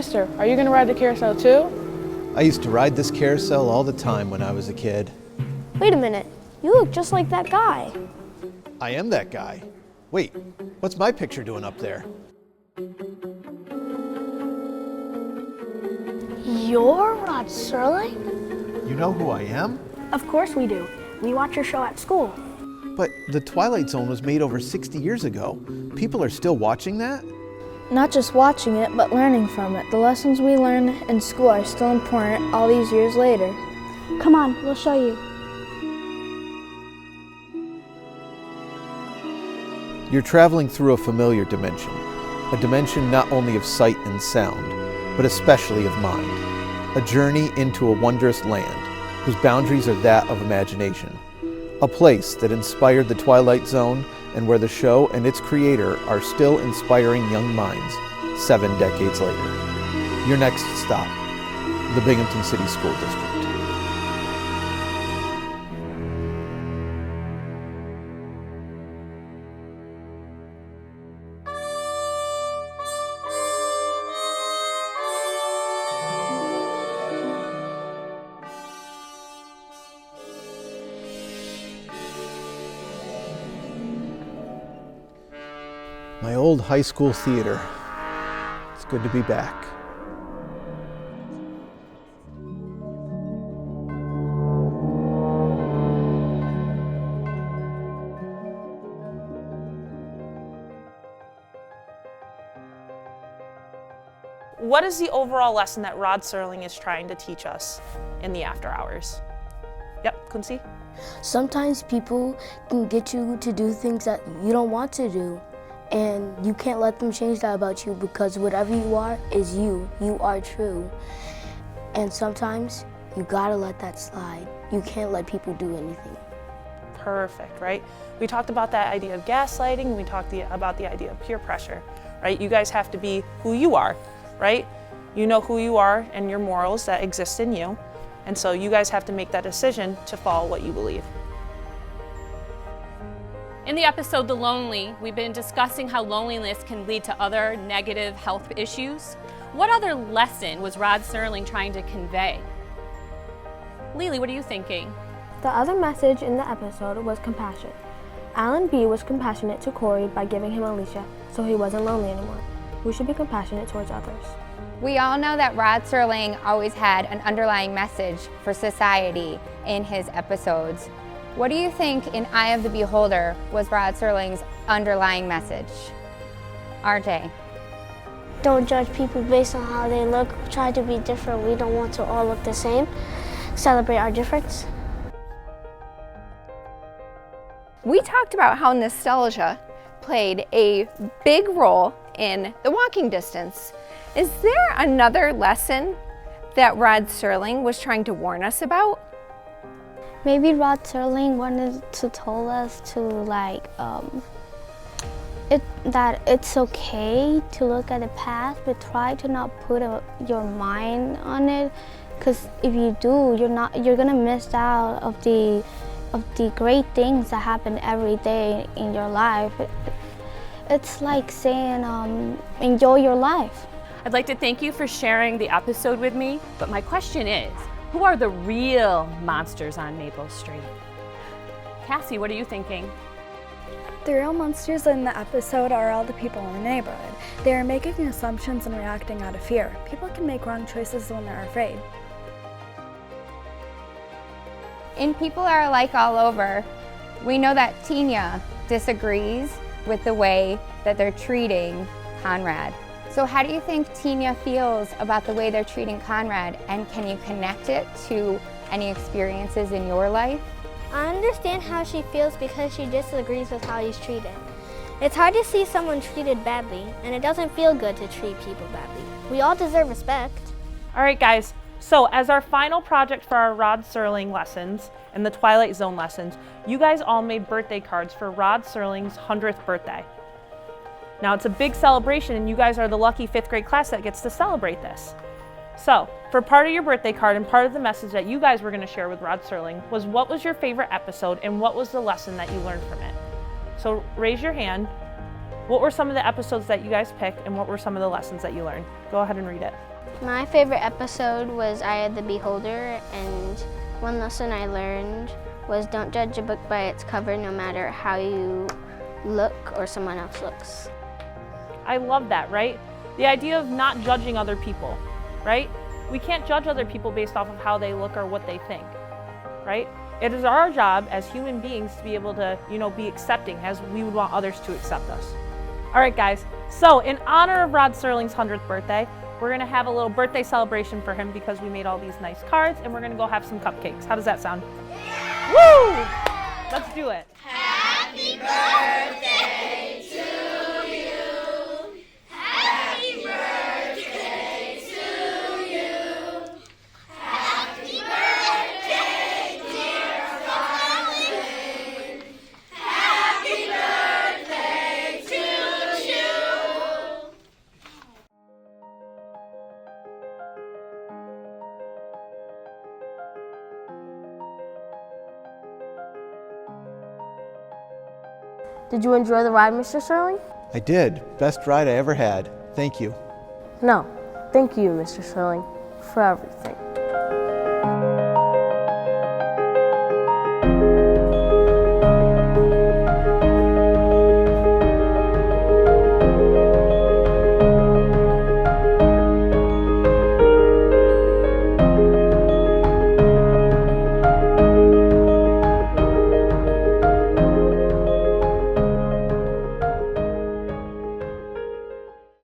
Mister, are you going to ride the carousel too? I used to ride this carousel all the time when I was a kid. Wait a minute, you look just like that guy. I am that guy. Wait, what's my picture doing up there? You're Rod Serling? You know who I am? Of course we do. We watch your show at school. But the Twilight Zone was made over 60 years ago. People are still watching that? Not just watching it, but learning from it. The lessons we learn in school are still important all these years later. Come on, we'll show you. You're traveling through a familiar dimension. A dimension not only of sight and sound, but especially of mind. A journey into a wondrous land whose boundaries are that of imagination. A place that inspired the Twilight Zone and where the show and its creator are still inspiring young minds 7 decades later. Your next stop, the Binghamton City School District. My old high school theater. It's good to be back. What is the overall lesson that Rod Serling is trying to teach us in the after hours? Yep, Quincy? Sometimes people can get you to do things that you don't want to do. And you can't let them change that about you because whatever you are is you. You are true. And sometimes you gotta let that slide. You can't let people do anything. Perfect, right? We talked about that idea of gaslighting, we talked about the idea of peer pressure, right? You guys have to be who you are, right? You know who you are and your morals that exist in you. And so you guys have to make that decision to follow what you believe. In the episode, The Lonely, we've been discussing how loneliness can lead to other negative health issues. What other lesson was Rod Serling trying to convey? Lily, what are you thinking? The other message in the episode was compassion. Alan B. was compassionate to Corey by giving him Aliyah, so he wasn't lonely anymore. We should be compassionate towards others. We all know that Rod Serling always had an underlying message for society in his episodes. What do you think in Eye of the Beholder was Rod Serling's underlying message? RJ. Don't judge people based on how they look. Try to be different. We don't want to all look the same. Celebrate our difference. We talked about how nostalgia played a big role in the walking distance. Is there another lesson that Rod Serling was trying to warn us about? Maybe Rod Serling wanted to tell us to that it's okay to look at the past, but try to not put your mind on it, because if you do, you're gonna miss out of the great things that happen every day in your life. It's like saying enjoy your life. I'd like to thank you for sharing the episode with me, but my question is, who are the real monsters on Maple Street? Cassie, what are you thinking? The real monsters in the episode are all the people in the neighborhood. They are making assumptions and reacting out of fear. People can make wrong choices when they're afraid. In People Are Alike All Over, we know that Tina disagrees with the way that they're treating Conrad. So how do you think Tina feels about the way they're treating Conrad, and can you connect it to any experiences in your life? I understand how she feels because she disagrees with how he's treated. It's hard to see someone treated badly, and it doesn't feel good to treat people badly. We all deserve respect. All right, guys. So as our final project for our Rod Serling lessons and the Twilight Zone lessons, you guys all made birthday cards for Rod Serling's 100th birthday. Now it's a big celebration and you guys are the lucky 5th grade class that gets to celebrate this. So for part of your birthday card and part of the message that you guys were going to share with Rod Serling was what was your favorite episode and what was the lesson that you learned from it. So raise your hand. What were some of the episodes that you guys picked and what were some of the lessons that you learned? Go ahead and read it. My favorite episode was Eye of the Beholder, and one lesson I learned was don't judge a book by its cover no matter how you look or someone else looks. I love that, right? The idea of not judging other people, right? We can't judge other people based off of how they look or what they think, right? It is our job as human beings to be able to, be accepting as we would want others to accept us. All right, guys. So in honor of Rod Serling's 100th birthday, we're gonna have a little birthday celebration for him because we made all these nice cards, and we're gonna go have some cupcakes. How does that sound? Yeah. Woo! Let's do it. Happy birthday to you. Happy birthday to you. Happy birthday, dear darling. Happy birthday to you. Did you enjoy the ride, Mr. Serling? I did. Best ride I ever had. Thank you. No. Thank you, Mr. Serling, for everything.